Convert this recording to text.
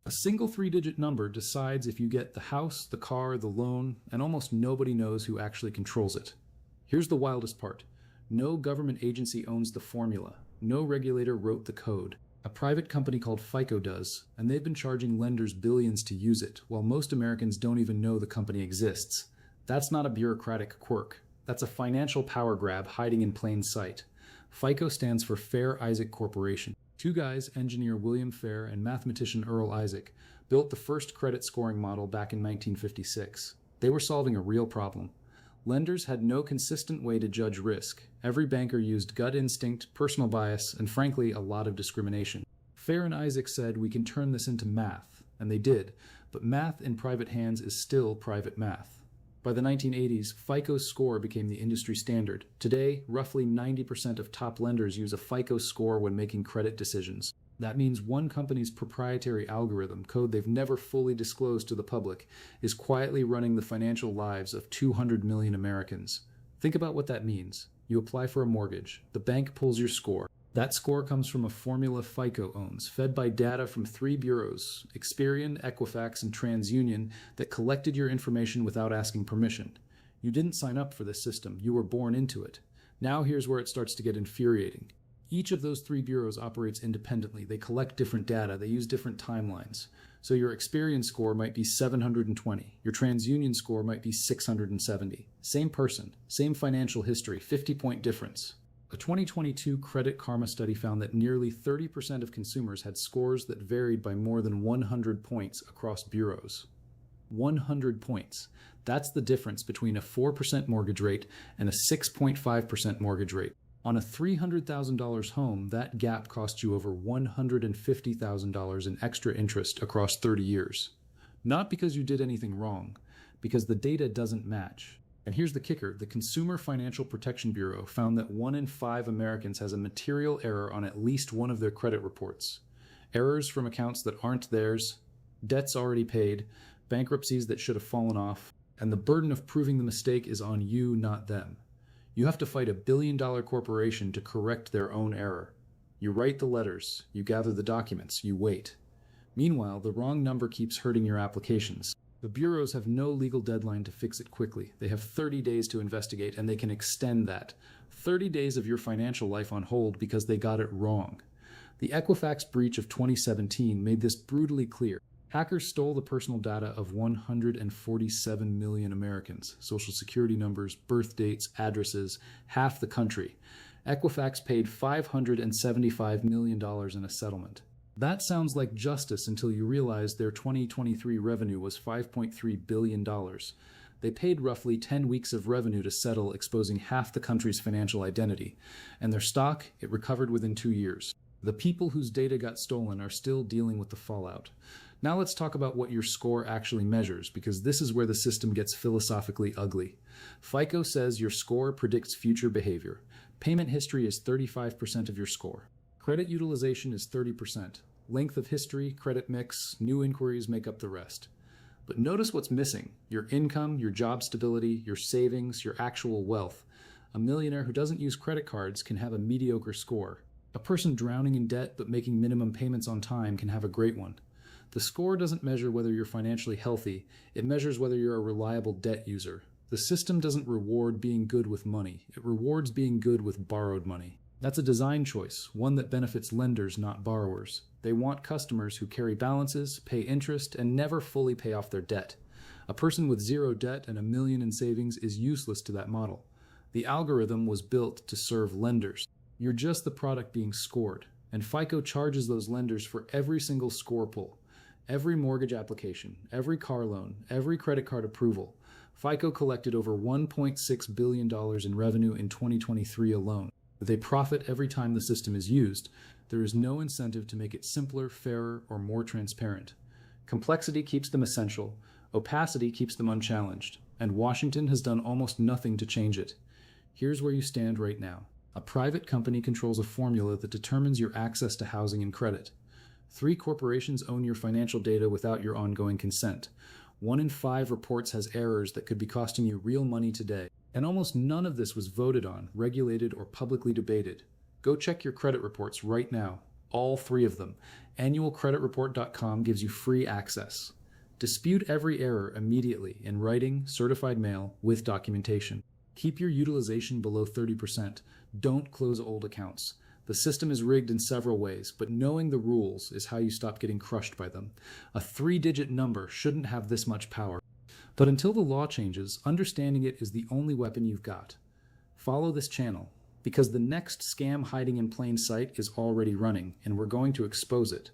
A single three-digit number decides if you get the house, the car, the loan, and almost nobody knows who actually controls it. Here's the wildest part. No government agency owns the formula. No regulator wrote the code. A private company called FICO does, and they've been charging lenders billions to use it, while most Americans don't even know the company exists. That's not a bureaucratic quirk. That's a financial power grab hiding in plain sight. FICO stands for Fair Isaac Corporation. Two guys, engineer William Fair and mathematician Earl Isaac, built the first credit scoring model back in 1956. They were solving a real problem. Lenders had no consistent way to judge risk. Every banker used gut instinct, personal bias, and frankly, a lot of discrimination. Fair and Isaac said, we can turn this into math, and they did, but math in private hands is still private math. By the 1980s, FICO's score became the industry standard. Today, roughly 90% of top lenders use a FICO score when making credit decisions. That means one company's proprietary algorithm, code they've never fully disclosed to the public, is quietly running the financial lives of 200 million Americans. Think about what that means. You apply for a mortgage. The bank pulls your score. That score comes from a formula FICO owns, fed by data from three bureaus, Experian, Equifax, and TransUnion, that collected your information without asking permission. You didn't sign up for this system. You were born into it. Now here's where it starts to get infuriating. Each of those three bureaus operates independently. They collect different data. They use different timelines. So your Experian score might be 720. Your TransUnion score might be 670. Same person, same financial history, 50-point difference. A 2022 Credit Karma study found that nearly 30% of consumers had scores that varied by more than 100 points across bureaus. 100 points. That's the difference between a 4% mortgage rate and a 6.5% mortgage rate. On a $300,000 home, that gap cost you over $150,000 in extra interest across 30 years. Not because you did anything wrong, because the data doesn't match. And here's the kicker. The Consumer Financial Protection Bureau found that 1 in 5 Americans has a material error on at least one of their credit reports. Errors from accounts that aren't theirs, debts already paid, bankruptcies that should have fallen off, and the burden of proving the mistake is on you, not them. You have to fight a billion-dollar corporation to correct their own error. You write the letters, you gather the documents, you wait. Meanwhile, the wrong number keeps hurting your applications. The bureaus have no legal deadline to fix it quickly. They have 30 days to investigate, and they can extend that. 30 days of your financial life on hold because they got it wrong. The Equifax breach of 2017 made this brutally clear. Hackers stole the personal data of 147 million Americans, social security numbers, birth dates, addresses, half the country. Equifax paid $575 million in a settlement. That sounds like justice until you realize their 2023 revenue was $5.3 billion. They paid roughly 10 weeks of revenue to settle, exposing half the country's financial identity. And their stock, it recovered within 2 years. The people whose data got stolen are still dealing with the fallout. Now let's talk about what your score actually measures, because this is where the system gets philosophically ugly. FICO says your score predicts future behavior. Payment history is 35% of your score. Credit utilization is 30%. Length of history, credit mix, new inquiries make up the rest. But notice what's missing: your income, your job stability, your savings, your actual wealth. A millionaire who doesn't use credit cards can have a mediocre score. A person drowning in debt but making minimum payments on time can have a great one. The score doesn't measure whether you're financially healthy, it measures whether you're a reliable debt user. The system doesn't reward being good with money, it rewards being good with borrowed money. That's a design choice, one that benefits lenders, not borrowers. They want customers who carry balances, pay interest, and never fully pay off their debt. A person with zero debt and $1 million in savings is useless to that model. The algorithm was built to serve lenders. You're just the product being scored, and FICO charges those lenders for every single score pull. Every mortgage application, every car loan, every credit card approval. FICO collected over $1.6 billion in revenue in 2023 alone. They profit every time the system is used. There is no incentive to make it simpler, fairer, or more transparent. Complexity keeps them essential, opacity keeps them unchallenged, and Washington has done almost nothing to change it. Here's where you stand right now. A private company controls a formula that determines your access to housing and credit. 3 corporations own your financial data without your ongoing consent. 1 in 5 reports has errors that could be costing you real money today. And almost none of this was voted on, regulated, or publicly debated. Go check your credit reports right now. All three of them. Annualcreditreport.com gives you free access. Dispute every error immediately in writing, certified mail, with documentation. Keep your utilization below 30%. Don't close old accounts. The system is rigged in several ways, but knowing the rules is how you stop getting crushed by them. A 3-digit number shouldn't have this much power. But until the law changes, understanding it is the only weapon you've got. Follow this channel, because the next scam hiding in plain sight is already running, and we're going to expose it.